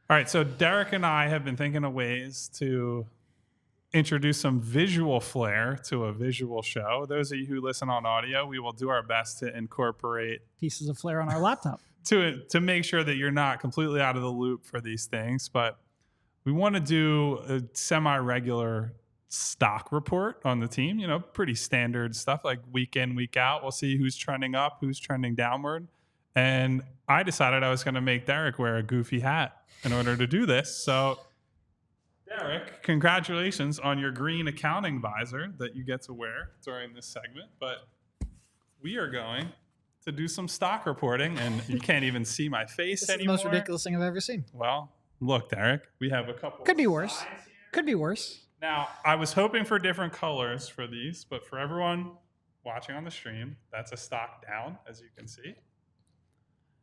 All right, so Derek and I have been thinking of ways to introduce some visual flair to a visual show. Those of you who listen on audio, we will do our best to incorporate pieces of flair on our laptop to make sure that you're not completely out of the loop for these things. But we want to do a semi-regular stock report on the team, pretty standard stuff like week in, week out. We'll see who's trending up, who's trending downward. And I decided I was going to make Derek wear a goofy hat in order to do this. So Derek, congratulations on your green accounting visor that you get to wear during this segment. But we are going to do some stock reporting, and you can't even see my face this anymore. Is the most ridiculous thing I've ever seen. Well, look, Derek, we have a couple. Could be worse. Could be worse. Now, I was hoping for different colors for these, but for everyone watching on the stream, that's a stock down, as you can see.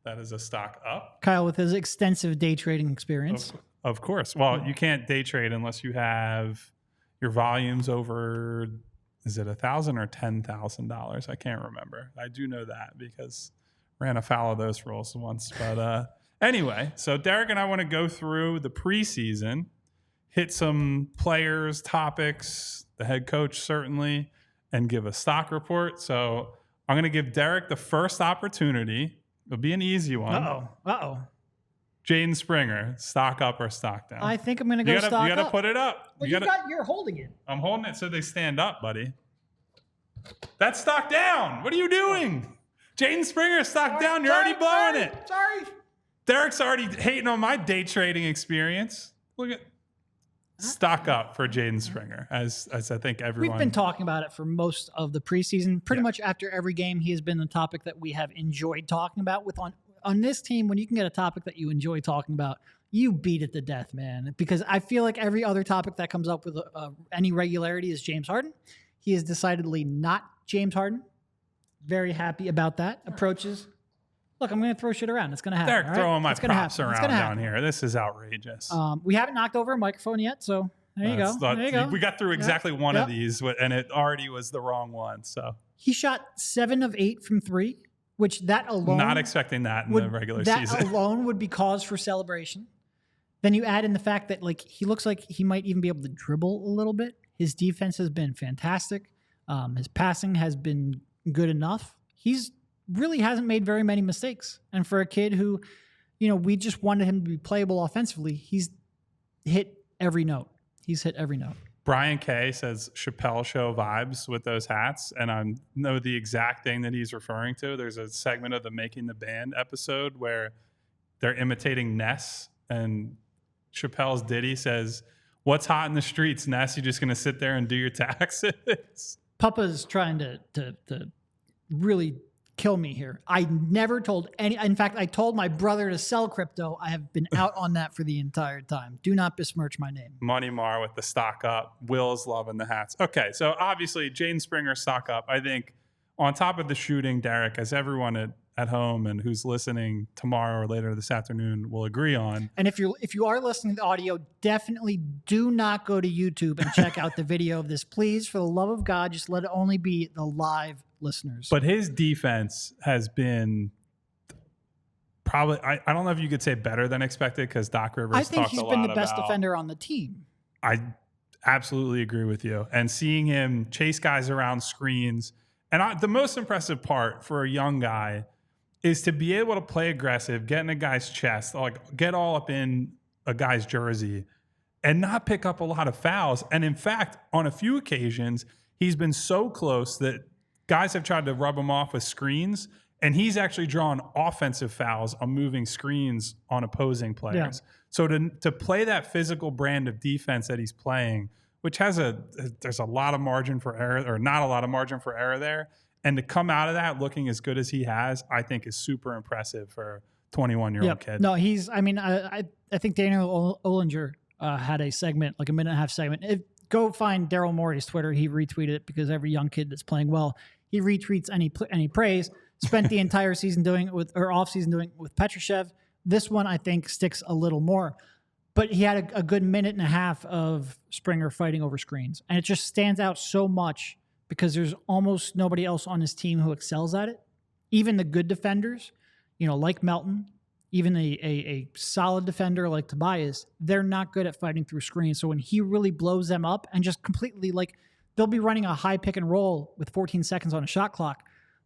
That is a stock up. Kyle, with his extensive day trading experience. Of course. Well, you can't day trade unless you have your volumes over, is it $1,000 or $10,000? I can't remember. I do know that because I ran afoul of those rules once. But anyway, so Derek and I want to go through the preseason, hit some players, topics, the head coach certainly, and give a stock report. So I'm going to give Derek the first opportunity. It'll be an easy one. Uh-oh. Jaden Springer, stock up or stock down? I think I'm going to go stock up. You got to put it up. Well, you're holding it. I'm holding it so they stand up, buddy. That's stock down. What are you doing? Jaden Springer, stock down. You're already blowing it. Sorry. Derek's already hating on my day trading experience. Look at stock up for Jaden Springer, as I think everyone. We've been talking about it for most of the preseason. Pretty much after every game, he has been the topic that we have enjoyed talking about. On this team, when you can get a topic that you enjoy talking about, you beat it to death, man. Because I feel like every other topic that comes up with any regularity is James Harden. He is decidedly not James Harden. Very happy about that. Approaches. Look, I'm going to throw shit around. It's going to happen. Derek throwing my props around down here. This is outrageous. We haven't knocked over a microphone yet, so there you go. We got through exactly one of these, and it already was the wrong one. So he shot 7 of 8 from 3. Which that alone... Not expecting that in the regular season. That alone would be cause for celebration. Then you add in the fact that he looks like he might even be able to dribble a little bit. His defense has been fantastic. His passing has been good enough. He's really hasn't made very many mistakes. And for a kid who, we just wanted him to be playable offensively, he's hit every note. Brian K says Chappelle Show vibes with those hats, and I know the exact thing that he's referring to. There's a segment of the Making the Band episode where they're imitating Ness, and Chappelle's ditty says, "What's hot in the streets, Ness? You just going to sit there and do your taxes?" Papa's trying to really kill me here. I never told any. In fact, I told my brother to sell crypto. I have been out on that for the entire time. Do not besmirch my name. Money Mar with the stock up. Will's loving the hats. Okay, so obviously Jaden Springer stock up. I think on top of the shooting, Derek, as everyone at home and who's listening tomorrow or later this afternoon will agree on. And if you are listening to audio, definitely do not go to YouTube and check out the video of this. Please, for the love of God, just let it only be the live listeners. But his defense has been probably, I don't know if you could say better than expected, because Doc Rivers talked a lot about. I think he's been the best defender on the team. I absolutely agree with you. And seeing him chase guys around screens, and the most impressive part for a young guy is to be able to play aggressive, get in a guy's chest, get all up in a guy's jersey, and not pick up a lot of fouls. And in fact, on a few occasions, he's been so close that guys have tried to rub him off with screens, and he's actually drawn offensive fouls on moving screens on opposing players. Yeah. So to play that physical brand of defense that he's playing, which there's a lot of margin for error, or not a lot of margin for error there, and to come out of that looking as good as he has, I think is super impressive for a 21-year-old kid. No, I think Daniel Ollinger had a segment, like a minute and a half segment. Go find Daryl Morey's Twitter. He retweeted it because every young kid that's playing well, he retweets any praise. Spent the entire season doing it off season doing it with Petrushev. This one I think sticks a little more, but he had a good minute and a half of Springer fighting over screens, and it just stands out so much because there's almost nobody else on his team who excels at it. Even the good defenders, like Melton, even a solid defender like Tobias, they're not good at fighting through screens. So when he really blows them up and just completely, like, they'll be running a high pick and roll with 14 seconds on a shot clock.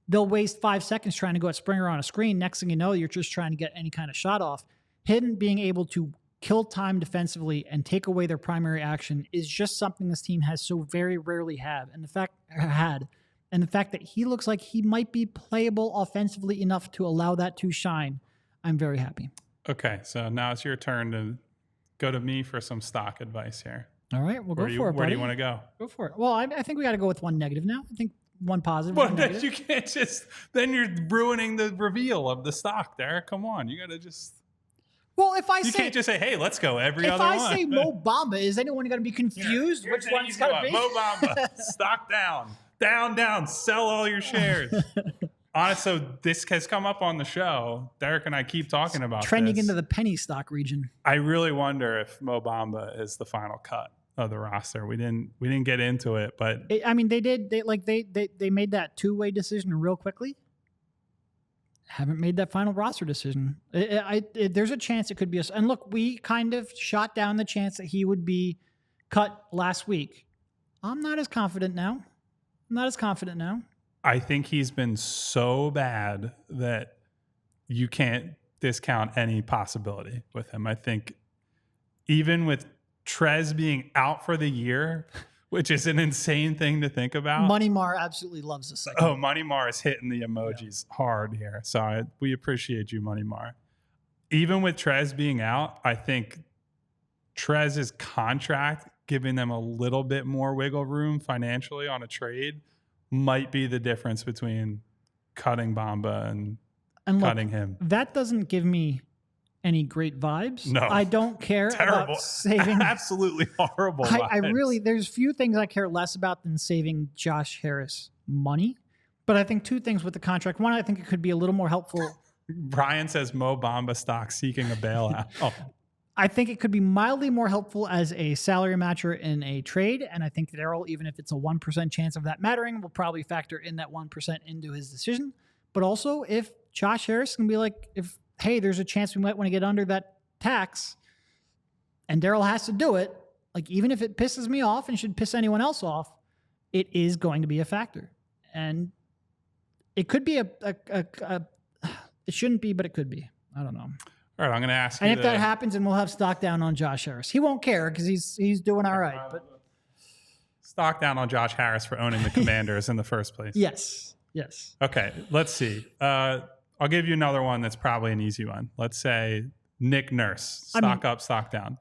They'll waste 5 seconds trying to go at Springer on a screen. Next thing you know, you're just trying to get any kind of shot off. Him being able to kill time defensively and take away their primary action is just something this team has so very rarely had. And the fact that he looks like he might be playable offensively enough to allow that to shine, I'm very happy. Okay, so now it's your turn to go to me for some stock advice here. All right, we'll go for it, buddy. Where do you want to go? Go for it. Well, I think we got to go with one negative now. I think one positive. Well, one negative. you can't just, then you're ruining the reveal of the stock, Derek. Come on, you got to just. Well, if I you say, can't just say, hey, let's go every other one. If I say Mo Bamba, is anyone going to be confused which one's going to be? Mo Bamba, stock down, down, sell all your shares. Honestly, so this has come up on the show. Derek and I keep talking about trending this. into the penny stock region. I really wonder if Mo Bamba is the final cut of the roster. We didn't get into it, but I mean, they did. They made that two-way decision real quickly. Haven't made that final roster decision. There's a chance it could be a. And look, we kind of shot down the chance that he would be cut last week. I'm not as confident now. I think he's been so bad that you can't discount any possibility with him. I think even with Trez being out for the year, which is an insane thing to think about. Money Mar absolutely loves this. Oh, Money Mar is hitting the emojis hard here. So we appreciate you, Money Mar. Even with Trez being out, I think Trez's contract giving them a little bit more wiggle room financially on a trade might be the difference between cutting Bamba and cutting him. That doesn't give me any great vibes. No. I don't care Terrible. about saving. Absolutely horrible I vibes. really, there's few things I care less about than saving Josh Harris money. But I think two things with the contract. One, I think it could be a little more helpful. Brian says Mo Bamba stock seeking a bailout. Oh. I think it could be mildly more helpful as a salary matcher in a trade. And I think Darryl, even if it's a 1% chance of that mattering, will probably factor in that 1% into his decision. But also, if Josh Harris can be like, hey, there's a chance we might want to get under that tax, and Darryl has to do it, like, even if it pisses me off and should piss anyone else off, it is going to be a factor. And it could be it shouldn't be, but it could be. I don't know. All right, I'm going to ask you. And if that happens, and we'll have stock down on Josh Harris. He won't care because he's doing all right. But stock down on Josh Harris for owning the Commanders in the first place. Yes. Okay, let's see. I'll give you another one that's probably an easy one. Let's say Nick Nurse. Stock up, stock down.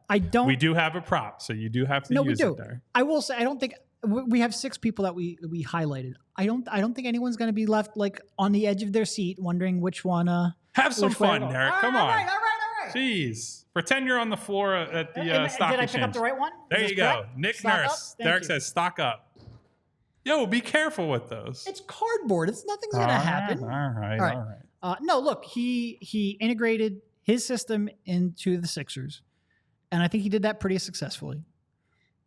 We do have a prop, so you do have to use it there. I will say, I don't think we have 6 people that we highlighted. I don't think anyone's going to be left like on the edge of their seat wondering which one. Have some fun, Derek. Come on. All right. Jeez. Pretend you're on the floor at the stock Did I exchange. pick up the right one? There you go. Correct? Nick Stock Nurse. up? Derek says stock up. Yo, be careful with those. It's cardboard. Nothing's going to happen. All right. No, look, he integrated his system into the Sixers, and I think he did that pretty successfully.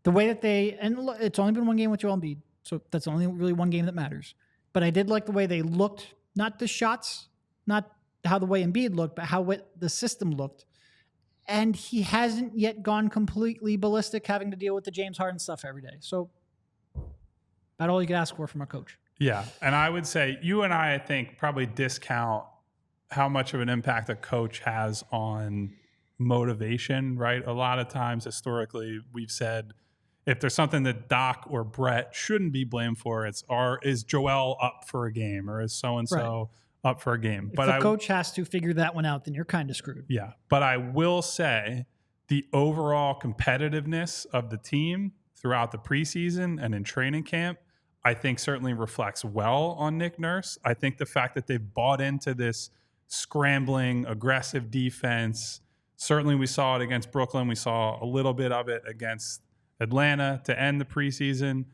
The way that look, it's only been one game with Joel Embiid, so that's only really one game that matters. But I did like the way they looked, not the shots, not how the way Embiid looked, but how the system looked. And he hasn't yet gone completely ballistic having to deal with the James Harden stuff every day. So about all you could ask for from a coach. Yeah, and I would say you and I think, probably discount how much of an impact a coach has on motivation, right? A lot of times historically we've said if there's something that Doc or Brett shouldn't be blamed for, is Joel up for a game or is so-and-so up for a game. If the coach has to figure that one out, then you're kind of screwed. Yeah, but I will say the overall competitiveness of the team throughout the preseason and in training camp, I think certainly reflects well on Nick Nurse. I think the fact that they've bought into this scrambling, aggressive defense, certainly we saw it against Brooklyn. We saw a little bit of it against Atlanta to end the preseason.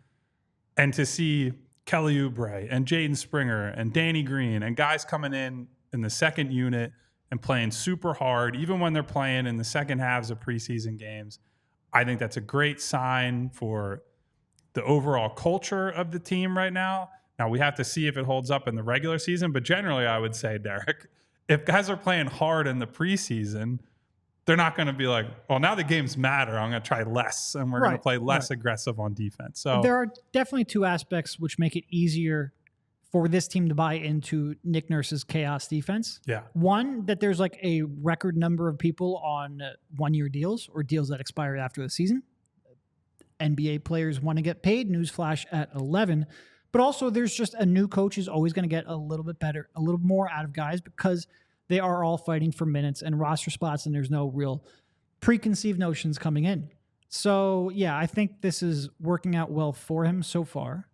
And to see Kelly Oubre and Jaden Springer and Danny Green and guys coming in the second unit and playing super hard, even when they're playing in the second halves of preseason games, I think that's a great sign for the overall culture of the team right now. Now, we have to see if it holds up in the regular season, but generally I would say, Derek, if guys are playing hard in the preseason, they're not going to be like, well, now the games matter. I'm going to try less, and we're going to play less aggressive on defense. So there are definitely two aspects which make it easier for this team to buy into Nick Nurse's chaos defense. Yeah. One, that there's like a record number of people on 1-year deals or deals that expire after the season. NBA players want to get paid, newsflash at 11. But also there's just a new coach is always going to get a little bit better, a little more out of guys because they are all fighting for minutes and roster spots, and there's no real preconceived notions coming in. So, yeah, I think this is working out well for him so far.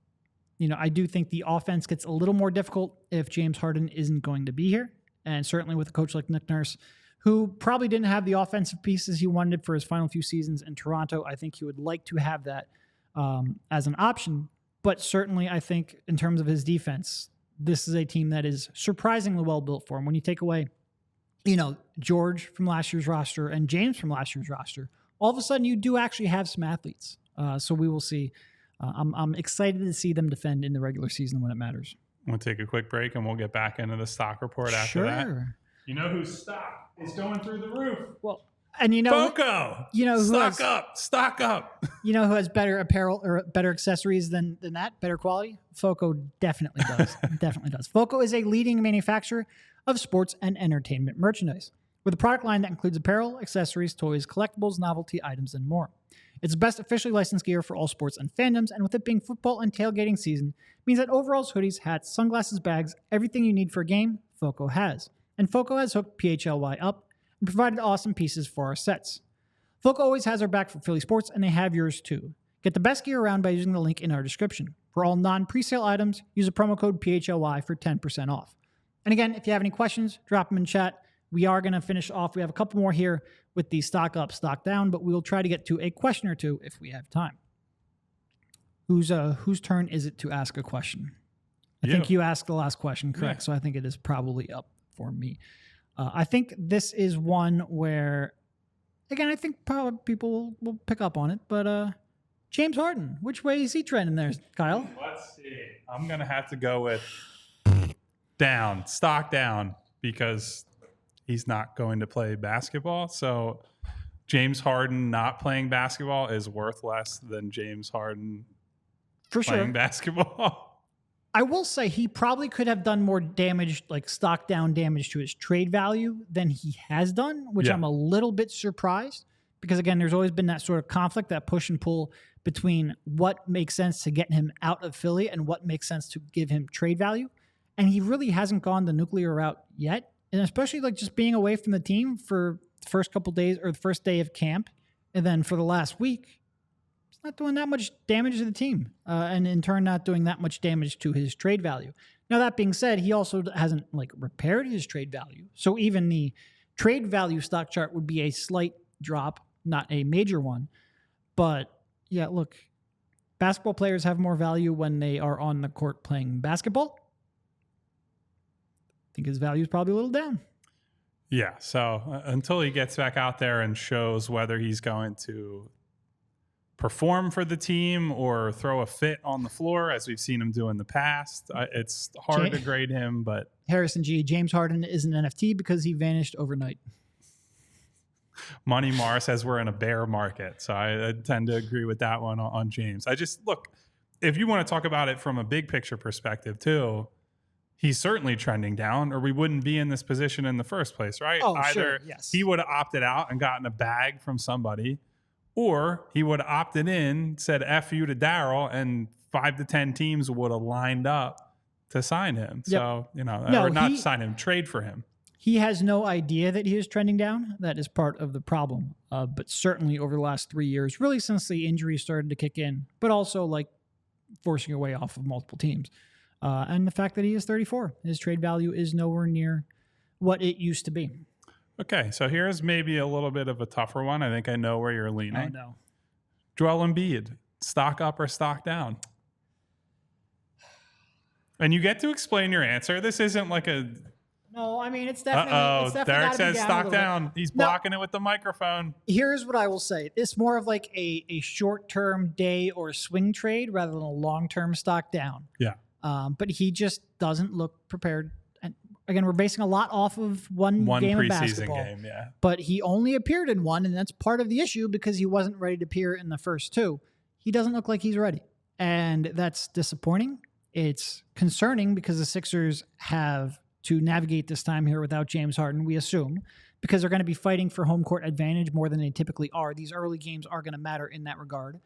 You know, I do think the offense gets a little more difficult if James Harden isn't going to be here. And certainly with a coach like Nick Nurse, who probably didn't have the offensive pieces he wanted for his final few seasons in Toronto, I think he would like to have that as an option. But certainly I think in terms of his defense, this is a team that is surprisingly well built for him. When you take away, you know, George from last year's roster and James from last year's roster, all of a sudden you do actually have some athletes. So we will see. I'm excited to see them defend in the regular season when it matters. We'll take a quick break and we'll get back into the stock report after that. You know whose stock is going through the roof? Well, and you know, Foco. You know, stock up. You know who has better apparel or better accessories than that, better quality? Foco definitely does. Definitely does. Foco is a leading manufacturer of sports and entertainment merchandise with a product line that includes apparel, accessories, toys, collectibles, novelty items, and more. It's the best officially licensed gear for all sports and fandoms, and with it being football and tailgating season, means that overalls, hoodies, hats, sunglasses, bags, everything you need for a game, Foco has. And Foco has hooked PHLY up and provided awesome pieces for our sets. Foco always has our back for Philly sports, and they have yours too. Get the best gear around by using the link in our description. For all non-presale items, use a promo code PHLY for 10% off. And again, if you have any questions, drop them in chat. We are going to finish off. We have a couple more here with the stock up, stock down, but we'll try to get to a question or two if we have time. Whose turn is it to ask a question? I think you asked the last question, correct? Yeah. So I think it is probably up for me. I think this is one where, again, I think probably people will pick up on it, but James Harden, which way is he trending there, Kyle? Let's see. I'm going to have to go with down, stock down, because he's not going to play basketball. So James Harden not playing basketball is worth less than James Harden playing basketball. I will say he probably could have done more damage, like stock down damage to his trade value than he has done, which I'm a little bit surprised because, again, there's always been that sort of conflict, that push and pull between what makes sense to get him out of Philly and what makes sense to give him trade value. And he really hasn't gone the nuclear route yet. And especially like just being away from the team for the first couple days or the first day of camp. And then for the last week, he's not doing that much damage to the team. And in turn, not doing that much damage to his trade value. Now, that being said, he also hasn't like repaired his trade value. So even the trade value stock chart would be a slight drop, not a major one. But yeah, look, basketball players have more value when they are on the court playing basketball. I think his value is probably a little down. Yeah, so until he gets back out there and shows whether he's going to perform for the team or throw a fit on the floor, as we've seen him do in the past, it's hard to grade him. But Harrison G, James Harden is an NFT because he vanished overnight. Money Mars says we're in a bear market, so I tend to agree with that one on James. I just, look, if you want to talk about it from a big picture perspective too, he's certainly trending down, or we wouldn't be in this position in the first place, right? Oh, Either sure, yes. He would have opted out and gotten a bag from somebody, or he would have opted in, said F you to Daryl, and 5 to 10 teams would have lined up to sign him. Yep. So, or not sign him, trade for him. He has no idea that he is trending down. That is part of the problem. But certainly over the last 3 years, really since the injury started to kick in, but also like forcing away off of multiple teams. And the fact that he is 34, his trade value is nowhere near what it used to be. Okay, so here's maybe a little bit of a tougher one. I think I know where you're leaning. I know. Joel Embiid, stock up or stock down? And you get to explain your answer. This isn't like a... No, I mean, it's definitely Derek says stock down. He's blocking it with the microphone. Here's what I will say. It's more of like a short-term day or swing trade rather than a long-term stock down. Yeah. But he just doesn't look prepared. And again, we're basing a lot off of one game of preseason basketball. game, yeah. But he only appeared in one, and that's part of the issue because he wasn't ready to appear in the first two. He doesn't look like he's ready, and that's disappointing. It's concerning because the Sixers have to navigate this time here without James Harden, we assume, because they're going to be fighting for home court advantage more than they typically are. These early games are going to matter in that regard.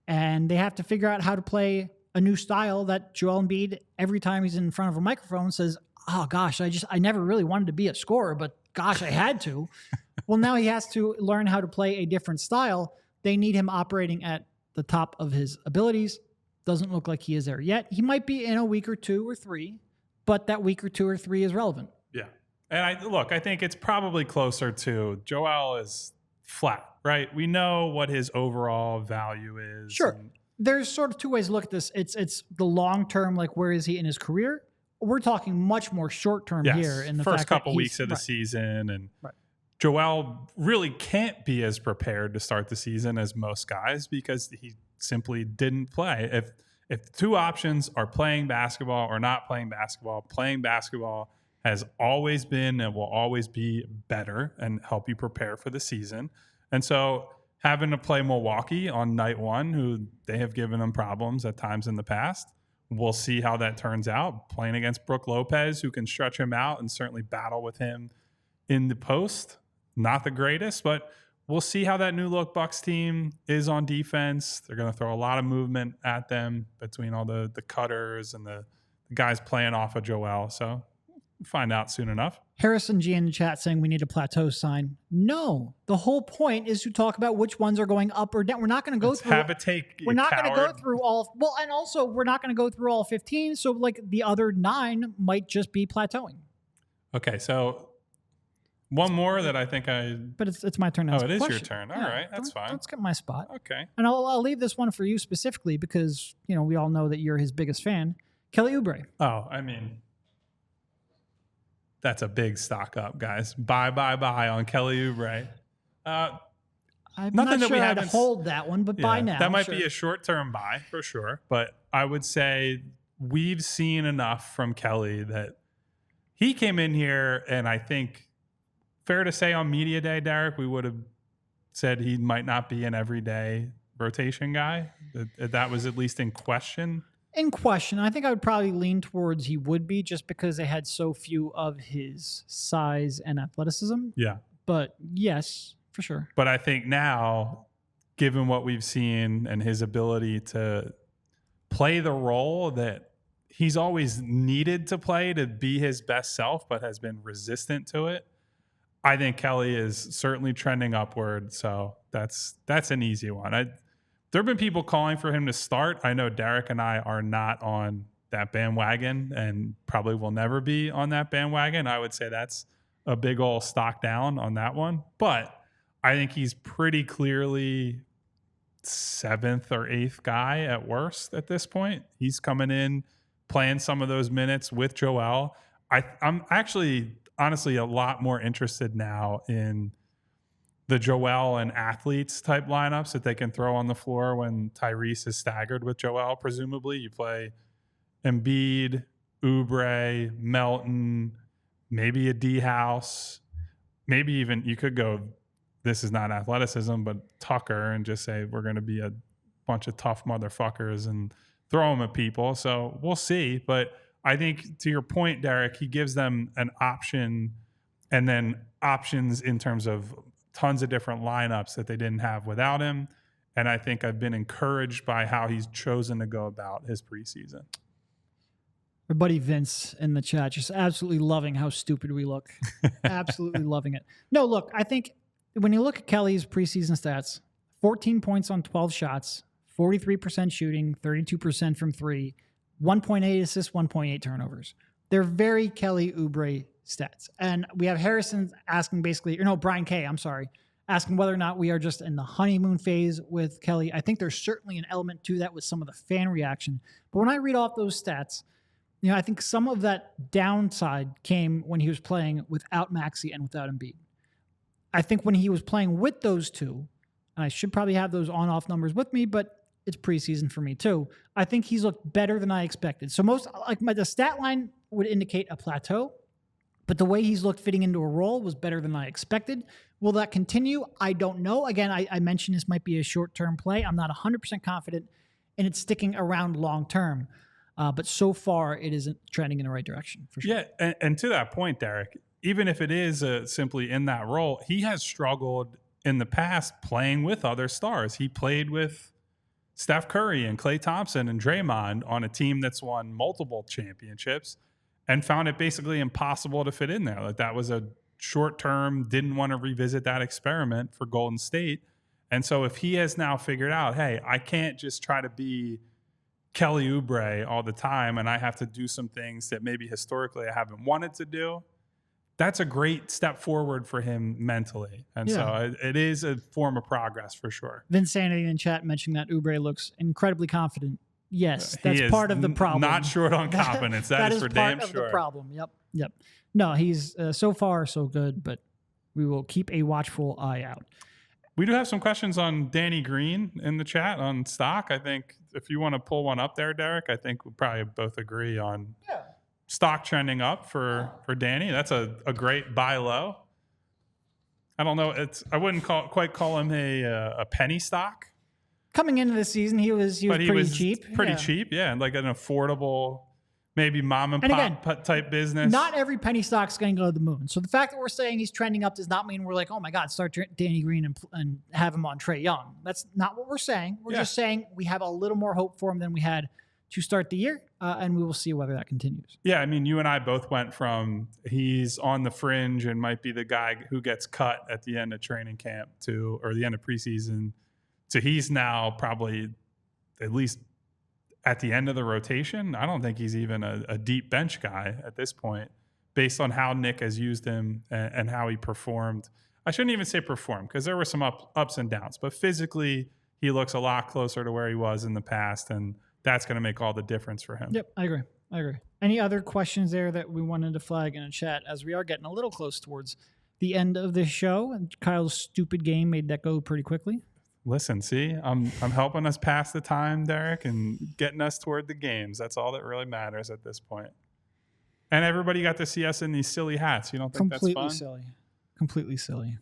And they have to figure out how to play a new style that Joel Embiid, every time he's in front of a microphone, says, oh gosh, I never really wanted to be a scorer, but gosh, I had to. Well, now he has to learn how to play a different style. They need him operating at the top of his abilities. Doesn't look like he is there yet. He might be in a week or 2 or 3, but that week or 2 or 3 is relevant. Yeah. And I think it's probably closer to Joel is flat, right? We know what his overall value is. Sure. There's sort of 2 ways to look at this. It's the long term, like where is he in his career? We're talking much more short term here in the first fact that couple weeks of the right. season, and right. Joel really can't be as prepared to start the season as most guys because he simply didn't play. If 2 options are playing basketball or not playing basketball has always been and will always be better and help you prepare for the season. And so having to play Milwaukee on night 1, who they have given them problems at times in the past, we'll see how that turns out. Playing against Brook Lopez, who can stretch him out and certainly battle with him in the post. Not the greatest, but we'll see how that new look Bucks team is on defense. They're going to throw a lot of movement at them between all the cutters and the guys playing off of Joel. So we'll find out soon enough. Harrison G in the chat saying we need a plateau sign. No, the whole point is to talk about which ones are going up or down. We're not going to go through. Have a take. We're not going to go through all. Well, and also we're not going to go through all 15. So like the other 9 might just be plateauing. Okay, so one more that I think But it's my turn to ask it is question. your turn. All right, that's fine. Let's get my spot. Okay. And I'll leave this one for you specifically because, we all know that you're his biggest fan. Kelly Oubre. Oh, I mean, that's a big stock up, guys. Buy on Kelly Oubre. I'm nothing not that sure we I'd haven't hold that one, but buy now. That might sure. be a short-term buy for sure. But I would say we've seen enough from Kelly that he came in here, and I think fair to say on media day, Derek, we would have said he might not be an everyday rotation guy. That was at least in question. In question, I think I would probably lean towards he would be just because they had so few of his size and athleticism. Yeah. But yes, for sure. But I think now, given what we've seen and his ability to play the role that he's always needed to play to be his best self, but has been resistant to it, I think Kelly is certainly trending upward. So that's an easy one. There have been people calling for him to start. I know Derek and I are not on that bandwagon and probably will never be on that bandwagon. I would say that's a big old stock down on that one. But I think he's pretty clearly 7th or 8th guy at worst at this point. He's coming in, playing some of those minutes with Joel. I'm actually honestly a lot more interested now in the Joel and athletes type lineups that they can throw on the floor when Tyrese is staggered with Joel. Presumably you play Embiid, Oubre, Melton, maybe a D-House, maybe even you could go, this is not athleticism, but Tucker, and just say we're going to be a bunch of tough motherfuckers and throw them at people. So we'll see. But I think to your point, Derek, he gives them an option and then options in terms of tons of different lineups that they didn't have without him. And I think I've been encouraged by how he's chosen to go about his preseason. Our buddy Vince in the chat just absolutely loving how stupid we look. Absolutely loving it. No, look, I think when you look at Kelly's preseason stats, 14 points on 12 shots, 43% shooting, 32% from 3, 1.8 assists, 1.8 turnovers. They're very Kelly Oubre stats. And we have Harrison asking Brian K, asking whether or not we are just in the honeymoon phase with Kelly. I think there's certainly an element to that with some of the fan reaction. But when I read off those stats, I think some of that downside came when he was playing without Maxey and without Embiid. I think when he was playing with those two, and I should probably have those on-off numbers with me, but it's preseason for me too. I think he's looked better than I expected. So the stat line would indicate a plateau. But the way he's looked fitting into a role was better than I expected. Will that continue? I don't know. Again, I mentioned this might be a short-term play. I'm not 100% confident in it sticking around long-term. But so far, it isn't trending in the right direction, for sure. Yeah, and to that point, Derek, even if it is simply in that role, he has struggled in the past playing with other stars. He played with Steph Curry and Klay Thompson and Draymond on a team that's won multiple championships and found it basically impossible to fit in there. Like that was a short term, didn't want to revisit that experiment for Golden State. And so if he has now figured out, hey, I can't just try to be Kelly Oubre all the time and I have to do some things that maybe historically I haven't wanted to do, that's a great step forward for him mentally. And so it is a form of progress for sure. Vince Sanity in chat mentioning that Oubre looks incredibly confident. Yes, that's part of the problem. Not short on confidence. that is for damn sure. Part of the problem. Yep. No, he's so far so good, but we will keep a watchful eye out. We do have some questions on Danny Green in the chat on stock. I think if you want to pull one up there, Derek, I think we'll probably both agree on stock trending up for Danny. That's a great buy low. I don't know. I wouldn't quite call him a penny stock. Coming into the season, he was pretty cheap. Pretty cheap, yeah. Like an affordable, maybe mom and pop type business. Not every penny stock's going to go to the moon. So the fact that we're saying he's trending up does not mean we're like, oh my God, start Danny Green and have him on Trae Young. That's not what we're saying. We're just saying we have a little more hope for him than we had to start the year, and we will see whether that continues. Yeah, I mean, you and I both went from he's on the fringe and might be the guy who gets cut at the end of training camp or the end of preseason to he's now probably at least at the end of the rotation. I don't think he's even a deep bench guy at this point based on how Nick has used him and how he performed. I shouldn't even say performed because there were some ups and downs, but physically he looks a lot closer to where he was in the past, and that's going to make all the difference for him. Yep, I agree. Any other questions there that we wanted to flag in a chat as we are getting a little close towards the end of this show? And Kyle's stupid game made that go pretty quickly. Listen, see, I'm helping us pass the time, Derek, and getting us toward the games. That's all that really matters at this point. And everybody got to see us in these silly hats. You don't think that's fun? Completely silly.